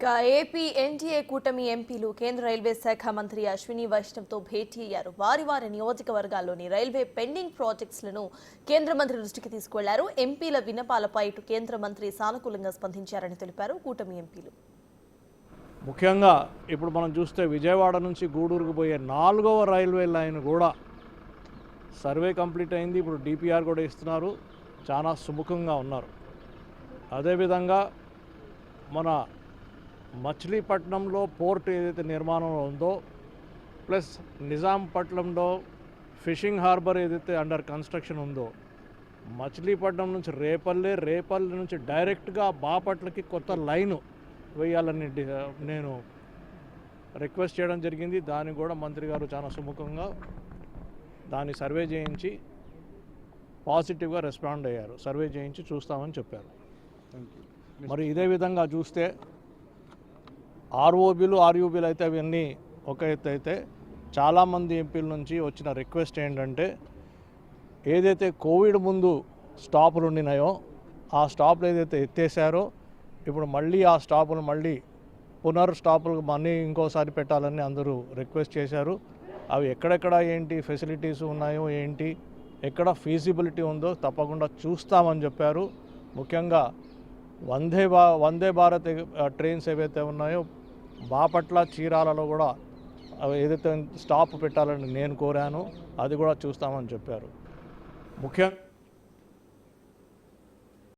ఇక AP NDA కూటమి ఎంపీలు కేంద్ర రైల్వే శాఖ మంత్రి అశ్విని వైష్ణవ్తో భేటీ అయ్యారు. వారి నియోజకవర్గాల్లోని రైల్వే పెండింగ్ ప్రాజెక్ట్స్లను కేంద్ర మంత్రి దృష్టికి తీసుకెళ్లారు. ఎంపీల విన్నపాలపై ఇటు కేంద్ర మంత్రి సానుకూలంగా స్పందించారని తెలిపారు కూటమి ఎంపీలు. ముఖ్యంగా ఇప్పుడు మనం చూస్తే విజయవాడ నుంచి గూడూరుకు పోయే 4వ రైల్వే లైన్ కూడా సర్వే కంప్లీట్ అయింది. ఇప్పుడు డిపిఆర్ కూడా ఇస్తున్నారు. చాలా సుముఖంగా ఉన్నారు. అదేవిధంగా మన మచిలీపట్నంలో పోర్ట్ ఏదైతే నిర్మాణంలో ఉందో, ప్లస్ నిజాంపట్నంలో ఫిషింగ్ హార్బర్ ఏదైతే అండర్ కన్స్ట్రక్షన్ ఉందో, మచిలీపట్నం నుంచి రేపల్లి నుంచి డైరెక్ట్గా బాపట్లకి కొత్త లైను వేయాలని నేను రిక్వెస్ట్ చేయడం జరిగింది. దానికి కూడా మంత్రి గారు చాలా సుముఖంగా దాన్ని సర్వే చేయించి పాజిటివ్గా రెస్పాండ్ అయ్యారు. సర్వే చేయించి చూస్తామని చెప్పారు. మరి ఇదే విధంగా చూస్తే ఆర్ఓబీలు ఆర్యూబీలు అయితే అవన్నీ ఒక ఎత్తు అయితే, చాలామంది ఎంపీల నుంచి వచ్చిన రిక్వెస్ట్ ఏంటంటే, ఏదైతే కోవిడ్ ముందు స్టాపులు ఉండినాయో ఆ స్టాపులు ఏదైతే ఎత్తేసారో ఇప్పుడు మళ్ళీ ఆ స్టాపులు మళ్ళీ స్టాపులు మళ్ళీ ఇంకోసారి పెట్టాలని అందరూ రిక్వెస్ట్ చేశారు. అవి ఎక్కడెక్కడ ఏంటి ఫెసిలిటీస్ ఉన్నాయో ఏంటి, ఎక్కడ ఫీజిబిలిటీ ఉందో తప్పకుండా చూస్తామని చెప్పారు. ముఖ్యంగా వందే భారత్ ట్రైన్స్ ఏవైతే ఉన్నాయో బాపట్ల చీరాలలో కూడా ఏదైతే స్టాప్ పెట్టాలని నేను కోరాను, అది కూడా చూస్తామని చెప్పారు. ముఖ్యంగా